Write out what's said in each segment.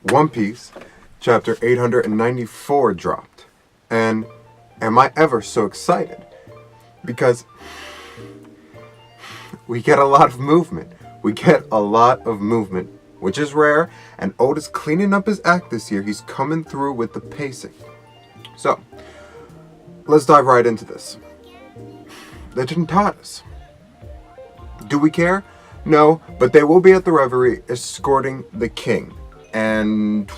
One Piece, chapter 894 dropped. And am I ever so excited? Because we get a lot of movement. We get a lot of movement, which is rare, and Oda's cleaning up his act this year. He's coming through with the pacing. So, let's dive right into this. They didn't taught us. Do we care? No, but they will be at the Reverie escorting the king. And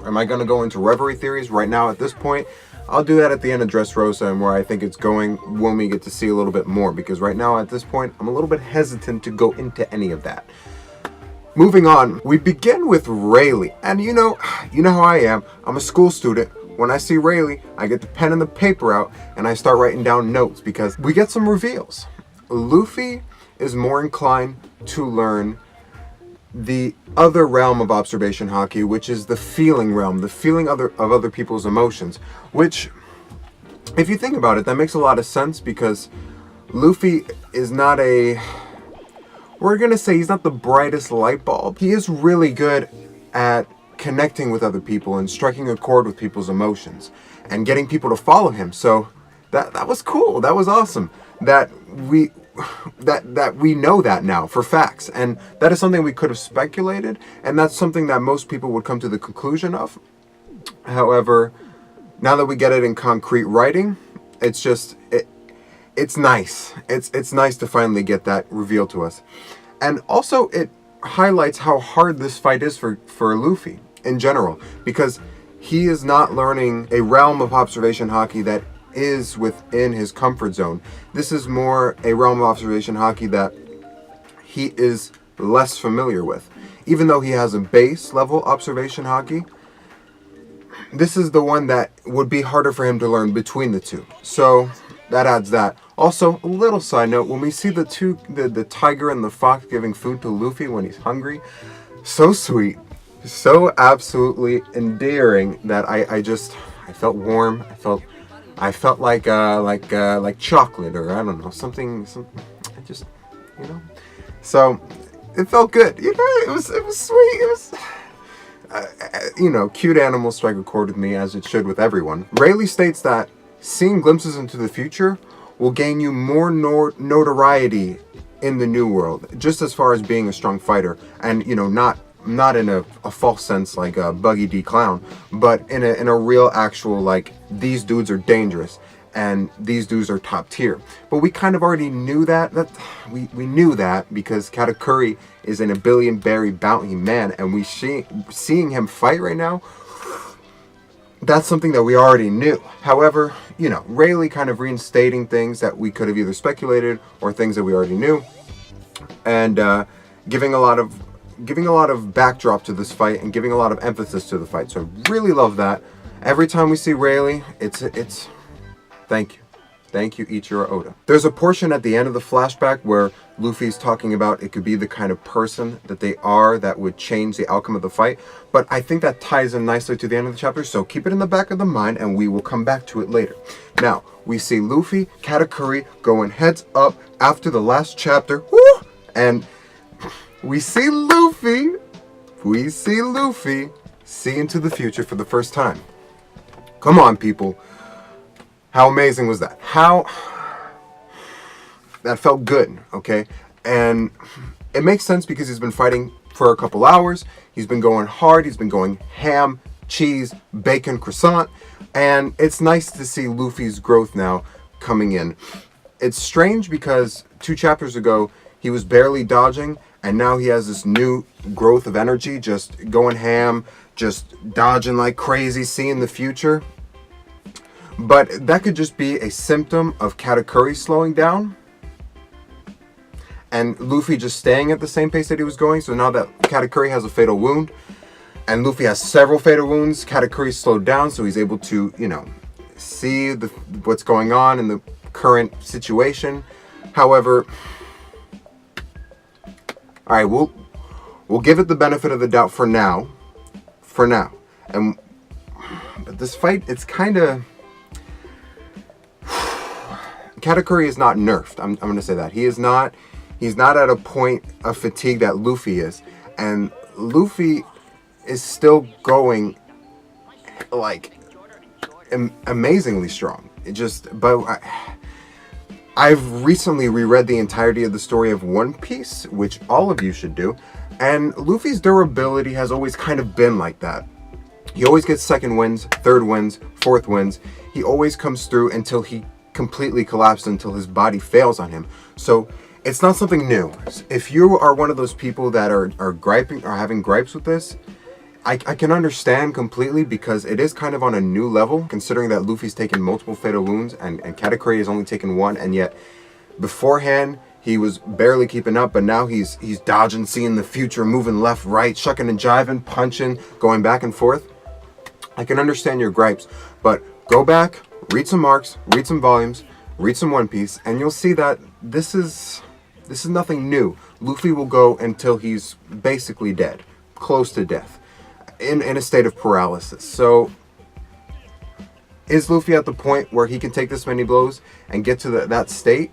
am I going to go into Reverie theories right now at this point? I'll do that at the end of Dressrosa and where I think it's going when we get to see a little bit more. Because right now at this point, I'm a little bit hesitant to go into any of that. Moving on, we begin with Rayleigh. And you know how I am. I'm a school student. When I see Rayleigh, I get the pen and the paper out and I start writing down notes because we get some reveals. Luffy is more inclined to learn the other realm of observation haki, which is the feeling realm, the feeling of other people's emotions, which, if you think about it, that makes a lot of sense because Luffy is not we're gonna say he's not the brightest light bulb. He is really good at connecting with other people and striking a chord with people's emotions and getting people to follow him. So that was cool. That was awesome. That we know that now for facts, and that is something we could have speculated, and that's something that most people would come to the conclusion of. However, now that we get it in concrete writing, it's just it's nice. It's nice to finally get that revealed to us, and also it highlights how hard this fight is for Luffy in general, because he is not learning a realm of observation haki that is within his comfort zone. This is more a realm of observation haki that he is less familiar with. Even though he has a base level observation haki, this is the one that would be harder for him to learn between the two. So that adds that. Also, a little side note, when we see the tiger and the fox giving food to Luffy when he's hungry, so sweet, so absolutely endearing that I felt warm. I felt like chocolate, or I don't know, something. I just, So it felt good. It was sweet. It was, cute animals strike a chord with me, as it should with everyone. Rayleigh states that seeing glimpses into the future will gain you more notoriety in the new world, just as far as being a strong fighter, and not in a false sense like a Buggy D Clown, but in a real actual, like, these dudes are dangerous and these dudes are top tier. But we kind of already knew that we knew that because Katakuri is an $1 billion berry bounty man, and we seeing him fight right now, that's something that we already knew. However, Rayleigh kind of reinstating things that we could have either speculated or things that we already knew, and giving a lot of backdrop to this fight and giving a lot of emphasis to the fight. So I really love that. Every time we see Rayleigh, it's thank you. Thank you, Echira Oda. There's a portion at the end of the flashback where Luffy's talking about it could be the kind of person that they are that would change the outcome of the fight. But I think that ties in nicely to the end of the chapter, so keep it in the back of the mind and we will come back to it later. Now, we see Luffy, Katakuri going heads up after the last chapter. Woo! And we see Luffy see into the future for the first time. Come on, people. How amazing was that? That felt good, okay? And it makes sense because he's been fighting for a couple hours. He's been going hard. He's been going ham, cheese, bacon, croissant. And it's nice to see Luffy's growth now coming in. It's strange because 2 chapters ago, he was barely dodging, and now he has this new growth of energy, just going ham, just dodging like crazy, seeing the future. But that could just be a symptom of Katakuri slowing down and Luffy just staying at the same pace that he was going. So now that Katakuri has a fatal wound and Luffy has several fatal wounds, Katakuri slowed down, so he's able to, see what's going on in the current situation. However, all right, we'll give it the benefit of the doubt for now. But this fight, it's kind of, Katakuri is not nerfed. I'm going to say that. He's not at a point of fatigue that Luffy is. And Luffy is still going like amazingly strong. I've recently reread the entirety of the story of One Piece, which all of you should do, and Luffy's durability has always kind of been like that. He always gets second wins, third wins, fourth wins. He always comes through until he completely collapses, until his body fails on him. So it's not something new. If you are one of those people that are griping or having gripes with this, I can understand completely, because it is kind of on a new level, considering that Luffy's taken multiple fatal wounds and Katakuri has only taken one, and yet beforehand he was barely keeping up, but now he's dodging, seeing the future, moving left, right, shucking and jiving, punching, going back and forth. I can understand your gripes, but go back, read some arcs, read some volumes, read some One Piece, and you'll see that this is nothing new. Luffy will go until he's basically dead, close to death, in a state of paralysis. So is Luffy at the point where he can take this many blows and get to that state?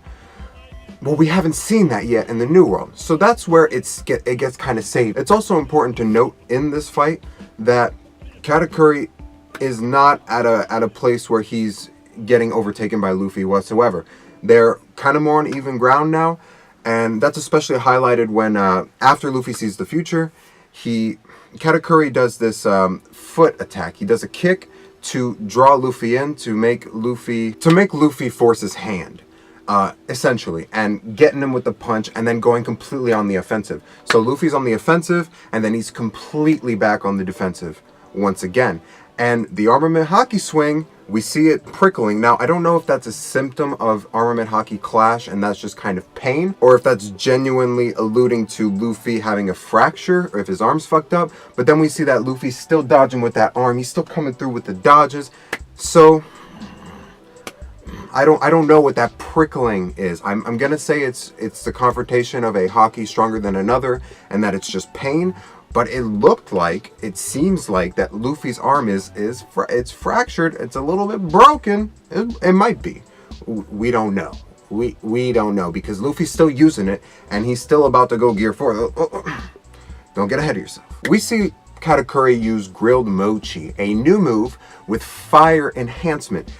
Well, we haven't seen that yet in the New World. So that's where it gets kind of saved. It's also important to note in this fight that Katakuri is not at a place where he's getting overtaken by Luffy whatsoever. They're kind of more on even ground now, and that's especially highlighted when after Luffy sees the future, Katakuri does this foot attack. He does a kick to draw Luffy in, to make Luffy force his hand, essentially, and getting him with the punch, and then going completely on the offensive. So Luffy's on the offensive, and then he's completely back on the defensive once again. And the armament haki swing, we see it prickling. Now, I don't know if that's a symptom of armament haki clash and that's just kind of pain, or if that's genuinely alluding to Luffy having a fracture, or if his arm's fucked up. But then we see that Luffy's still dodging with that arm. He's still coming through with the dodges. So I don't know what that prickling is. I'm gonna say it's the confrontation of a haki stronger than another, and that it's just pain. But it seems like that Luffy's arm it's fractured. It's a little bit broken. It might be. We don't know. We don't know, because Luffy's still using it, and he's still about to go Gear 4. Don't get ahead of yourself. We see Katakuri use Grilled Mochi, a new move with fire enhancement.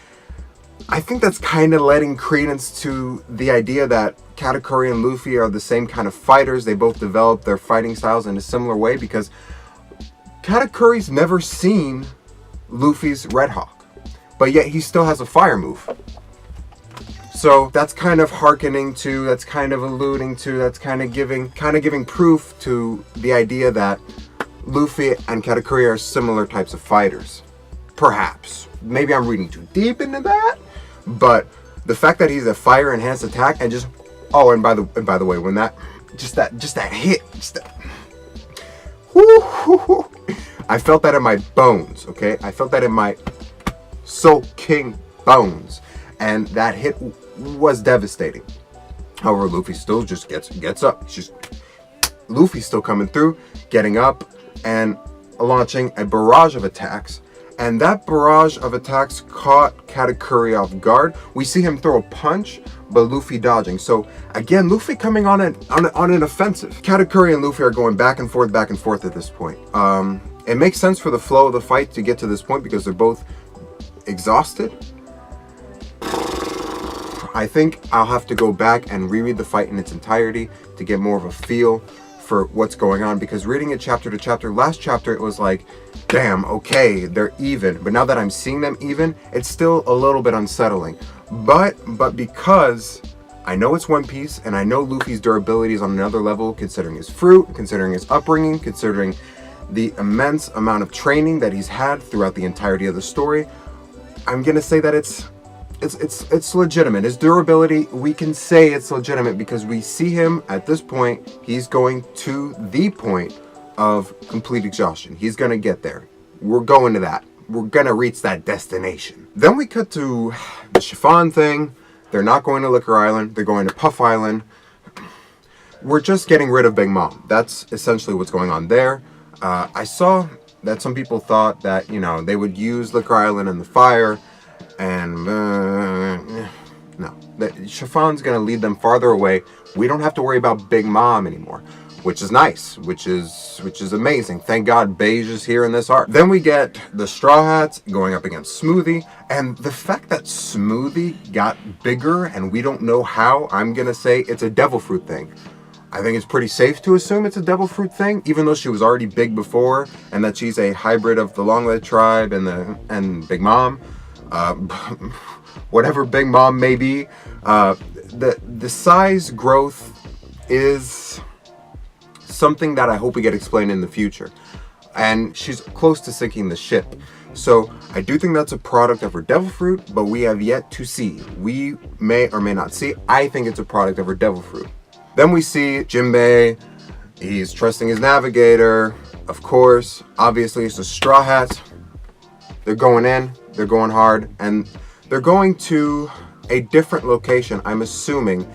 I think that's kind of letting credence to the idea that Katakuri and Luffy are the same kind of fighters. They both develop their fighting styles in a similar way, because Katakuri's never seen Luffy's Red Hawk, but yet he still has a fire move. So that's kind of hearkening to, that's kind of alluding to, that's kind of giving proof to the idea that Luffy and Katakuri are similar types of fighters. Perhaps. Maybe I'm reading too deep into that. But the fact that he's a fire enhanced attack, and just and by the way, when that hit, I felt that in my bones, okay? I felt that in my Soul King bones, and that hit was devastating. However, Luffy still just gets up. Luffy's still coming through, getting up, and launching a barrage of attacks. And that barrage of attacks caught Katakuri off guard. We see him throw a punch, but Luffy dodging. So again, Luffy coming on an offensive. Katakuri and Luffy are going back and forth at this point. It makes sense for the flow of the fight to get to this point, because they're both exhausted. I think I'll have to go back and reread the fight in its entirety to get more of a feel for what's going on, because reading it chapter to chapter, last chapter it was like, damn, okay, they're even. But now that I'm seeing them even, it's still a little bit unsettling. But because I know it's One Piece, and I know Luffy's durability is on another level, considering his fruit, considering his upbringing, considering the immense amount of training that he's had throughout the entirety of the story, I'm gonna say that it's legitimate. His durability, we can say it's legitimate, because we see him at this point, he's going to the point of complete exhaustion. He's gonna get there. We're going to that. We're gonna reach that destination. Then we cut to the chiffon thing. They're not going to Liquor Island. They're going to Puff Island. We're just getting rid of Big Mom. That's essentially what's going on there. I saw that some people thought that, they would use Liquor Island and the fire, and no, chiffon's gonna lead them farther away. We don't have to worry about Big Mom anymore. which is nice, which is amazing. Thank God Beige is here in this arc. Then we get the Straw Hats going up against Smoothie, and the fact that Smoothie got bigger and we don't know how, I'm gonna say it's a devil fruit thing. I think it's pretty safe to assume it's a devil fruit thing, even though she was already big before, and that she's a hybrid of the Long-Legged tribe and Big Mom, whatever Big Mom may be. The size growth is something that I hope we get explained in the future, and she's close to sinking the ship. So I do think that's a product of her devil fruit, but we have yet to see. We may or may not see. I think it's a product of her devil fruit. Then we see Jinbei. He's trusting his navigator. Of course, obviously it's the Straw Hats. They're going in, they're going hard, and they're going to a different location, I'm assuming,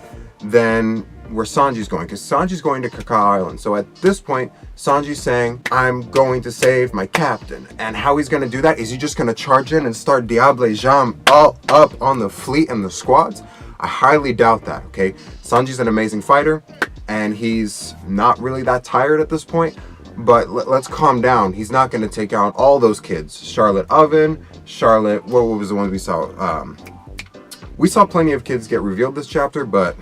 than where Sanji's going, because Sanji's going to Cacao Island. So at this point, Sanji's saying, I'm going to save my captain. And how he's going to do that, is he just going to charge in and start Diable Jam all up on the fleet and the squads? I highly doubt that, okay? Sanji's an amazing fighter, and he's not really that tired at this point, but let's calm down. He's not going to take out all those kids. Charlotte Oven, Charlotte, what was the ones we saw? We saw plenty of kids get revealed this chapter, but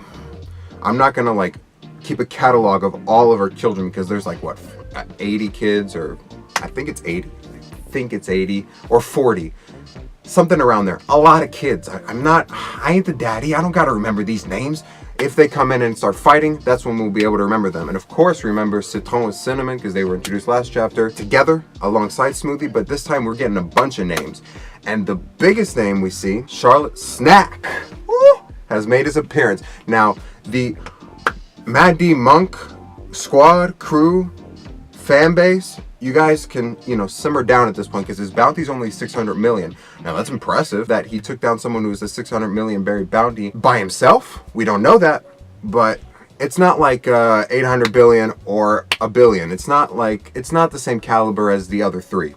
I'm not going to, like, keep a catalog of all of our children, because there's, like, what, 80 kids, or I think it's 80. I think it's 80, or 40. Something around there. A lot of kids. I ain't the daddy. I don't got to remember these names. If they come in and start fighting, that's when we'll be able to remember them. And of course, remember Citron with Cinnamon, because they were introduced last chapter together alongside Smoothie, but this time we're getting a bunch of names. And the biggest name we see, Charlotte Snack, has made his appearance. Now, the Mad D Monk squad, crew, fan base, you guys can, simmer down at this point, because his bounty's only 600 million. Now, that's impressive that he took down someone who was a 600 million buried bounty by himself. We don't know that, but it's not like 800 billion or a billion. It's not the same caliber as the other three.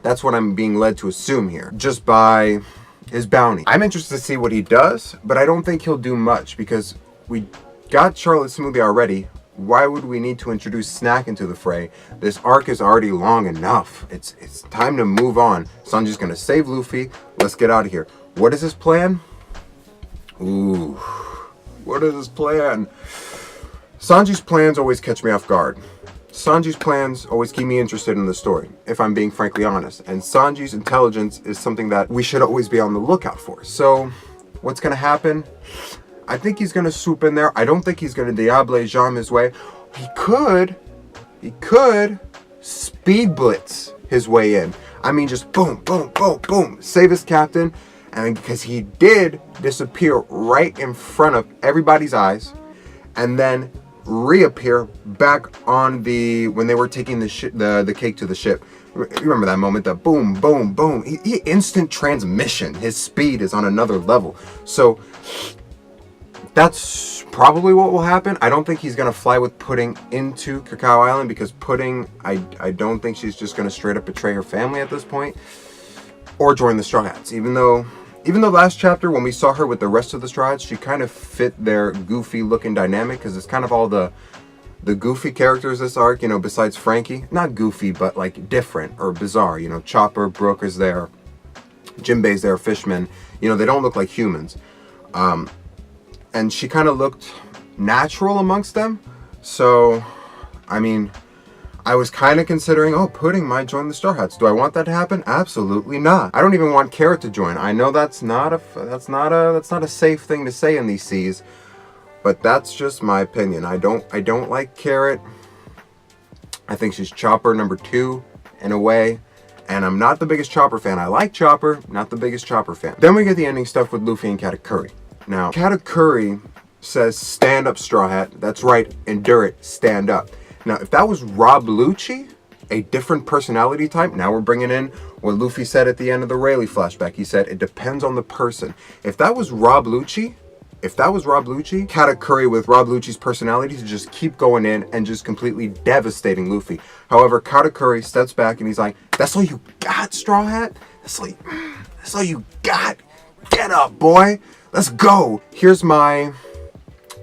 That's what I'm being led to assume here, just by his bounty. I'm interested to see what he does, but I don't think he'll do much, because we got Charlotte Smoothie already. Why would we need to introduce Snack into the fray? This arc is already long enough. It's time to move on. Sanji's gonna save Luffy. Let's get out of here. What is his plan? Ooh, what is his plan? Sanji's plans always catch me off guard. Sanji's plans always keep me interested in the story, if I'm being frankly honest. And Sanji's intelligence is something that we should always be on the lookout for. So, what's gonna happen? I think he's going to swoop in there. I don't think he's going to Diable Jam his way. He could speed blitz his way in. I mean, just boom, boom, boom, boom. Save his captain. And because he did disappear right in front of everybody's eyes. And then reappear back on when they were taking the cake to the ship. Remember that moment, the boom, boom, boom. He instant transmission. His speed is on another level. So that's probably what will happen. I don't think he's going to fly with Pudding into Cacao Island, because Pudding, I don't think she's just going to straight up betray her family at this point, or join the Straw Hats. Even though last chapter, when we saw her with the rest of the Straw Hats, she kind of fit their goofy looking dynamic, because it's kind of all the goofy characters this arc, besides Frankie. Not goofy, but like different or bizarre. Chopper, Brooke is there, Jinbei's there, Fishman. They don't look like humans. And she kind of looked natural amongst them. So, I mean, I was kind of considering, Pudding might join the Straw Hats. Do I want that to happen? Absolutely not. I don't even want Carrot to join. I know that's not a safe thing to say in these seas, but that's just my opinion. I don't like Carrot. I think she's Chopper number 2 in a way. And I'm not the biggest Chopper fan. I like Chopper, not the biggest Chopper fan. Then we get the ending stuff with Luffy and Katakuri. Now, Katakuri says, stand up, Straw Hat. That's right, endure it, stand up. Now, if that was Rob Lucci, a different personality type, now we're bringing in what Luffy said at the end of the Rayleigh flashback. He said, it depends on the person. If that was Rob Lucci, Katakuri with Rob Lucci's personality to just keep going in and just completely devastating Luffy. However, Katakuri steps back and he's like, that's all you got, Straw Hat? That's all you got? Get up, boy. Let's go. Here's my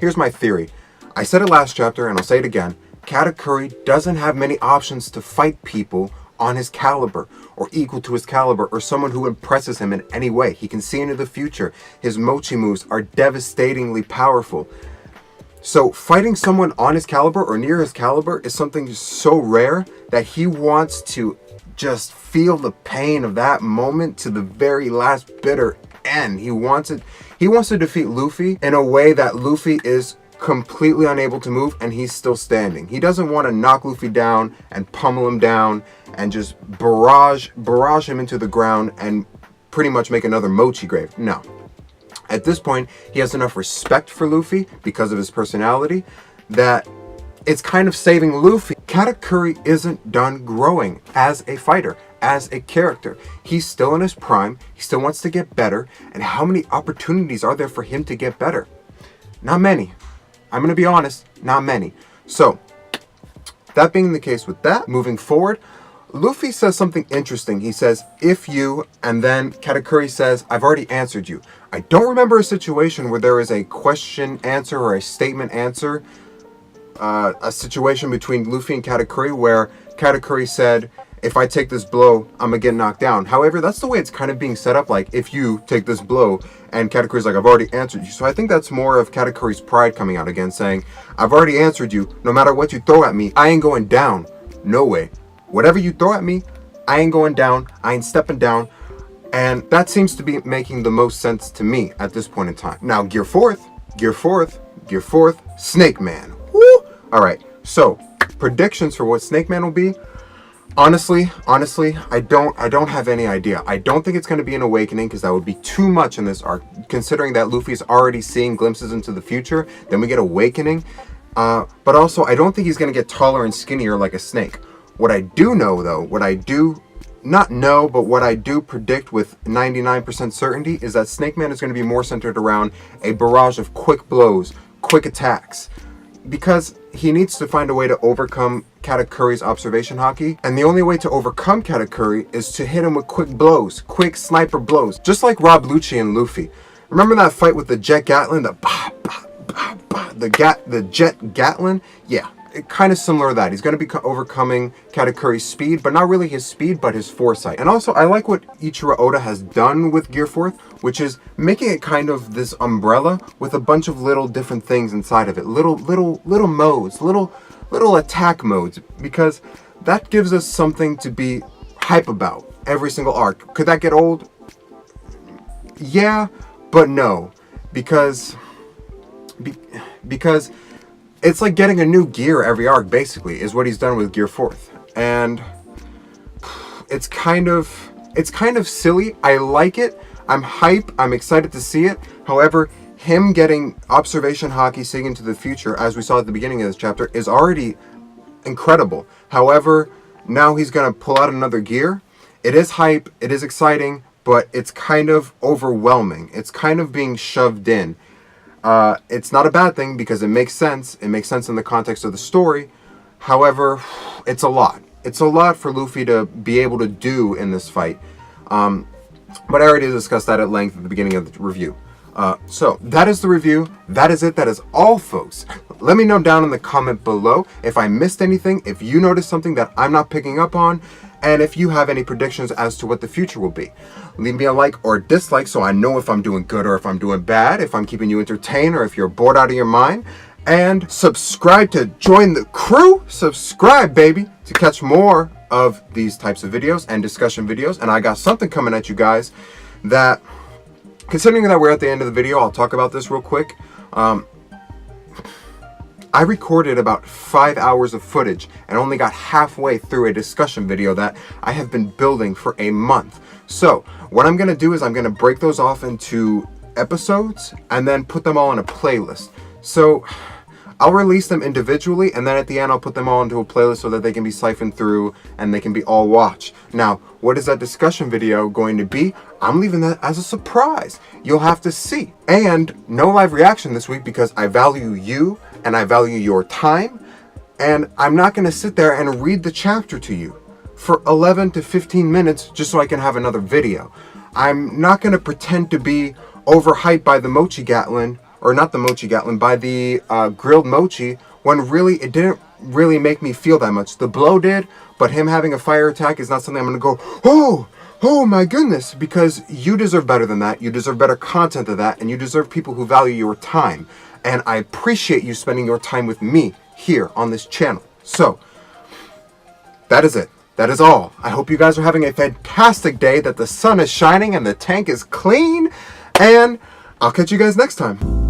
theory. I said it last chapter and I'll say it again. Katakuri doesn't have many options to fight people on his caliber or equal to his caliber or someone who impresses him in any way. He can see into the future. His mochi moves are devastatingly powerful. So fighting someone on his caliber or near his caliber is something so rare that he wants to just feel the pain of that moment to the very last bitter end. He wants it. He wants to defeat Luffy in a way that Luffy is completely unable to move and he's still standing. He doesn't want to knock Luffy down and pummel him down and just barrage him into the ground and pretty much make another mochi grave. No. At this point, he has enough respect for Luffy because of his personality that it's kind of saving Luffy. Katakuri isn't done growing as a fighter, as a character. He's still in his prime. He still wants to get better. And how many opportunities are there for him to get better? Not many. I'm going to be honest, not many. So, that being the case with that, moving forward, Luffy says something interesting. He says, if you, and then Katakuri says, I've already answered you. I don't remember a situation where there is a question answer or a statement answer, a situation between Luffy and Katakuri where Katakuri said, if I take this blow, I'm gonna get knocked down. However, that's the way it's kind of being set up, like, if you take this blow, and Katakuri's like, I've already answered you. So I think that's more of Katakuri's pride coming out again, saying, I've already answered you. No matter what you throw at me, I ain't going down. No way. Whatever you throw at me, I ain't going down. I ain't stepping down. And that seems to be making the most sense to me at this point in time. Now, Gear 4th, Snake Man. Woo! All right, so predictions for what Snake Man will be. Honestly, I don't have any idea. I don't think it's going to be an awakening because that would be too much in this arc. Considering that Luffy's already seeing glimpses into the future, then we get awakening. But also, I don't think he's going to get taller and skinnier like a snake. What I do know, though, what I do predict with 99% certainty is that Snake Man is going to be more centered around a barrage of quick blows, quick attacks. Because he needs to find a way to overcome Katakuri's observation haki. And the only way to overcome Katakuri is to hit him with quick blows, quick sniper blows. Just like Rob Lucci and Luffy. Remember that fight with the Jet Gatlin? The Jet Gatlin? Yeah. Kind of similar to that. He's going to be overcoming Katakuri's speed, but not really his speed, but his foresight. And also, I like what Echira Oda has done with Gear 4th, which is making it kind of this umbrella with a bunch of little different things inside of it. Little modes, little attack modes, because that gives us something to be hype about every single arc. Could that get old? Yeah, but no, because it's like getting a new gear every arc, basically, is what he's done with Gear 4th. And it's kind of silly. I like it. I'm hype. I'm excited to see it. However, him getting observation haki seeing into the future, as we saw at the beginning of this chapter, is already incredible. However, now he's going to pull out another gear. It is hype. It is exciting, but it's kind of overwhelming. It's kind of being shoved in. It's not a bad thing because it makes sense. It makes sense in the context of the story. However, it's a lot. It's a lot for Luffy to be able to do in this fight. But I already discussed that at length at the beginning of the review. So that is the review. That is it. That is all, folks. Let me know down in the comment below if I missed anything, if you noticed something that I'm not picking up on, and if you have any predictions as to what the future will be. Leave me a like or a dislike so I know if I'm doing good or if I'm doing bad, if I'm keeping you entertained or if you're bored out of your mind. And subscribe to join the crew. Subscribe, baby, to catch more of these types of videos and discussion videos. And I got something coming at you guys that, considering that we're at the end of the video, I'll talk about this real quick. I recorded about 5 hours of footage and only got halfway through a discussion video that I have been building for a month. So what I'm going to do is I'm going to break those off into episodes and then put them all in a playlist. So I'll release them individually and then at the end I'll put them all into a playlist so that they can be siphoned through and they can be all watched. Now, what is that discussion video going to be? I'm leaving that as a surprise. You'll have to see. And no live reaction this week because I value you and I value your time. And I'm not going to sit there and read the chapter to you for 11 to 15 minutes just so I can have another video. I'm not going to pretend to be overhyped by the mochi gatlin, or not the mochi gatlin, by the grilled mochi, when really it didn't really make me feel that much. The blow did, but him having a fire attack is not something I'm going to go, oh my goodness, because you deserve better than that. You deserve better content than that, and you deserve people who value your time. And I appreciate you spending your time with me here on this channel. So, that is it. That is all. I hope you guys are having a fantastic day, that the sun is shining and the tank is clean, and I'll catch you guys next time.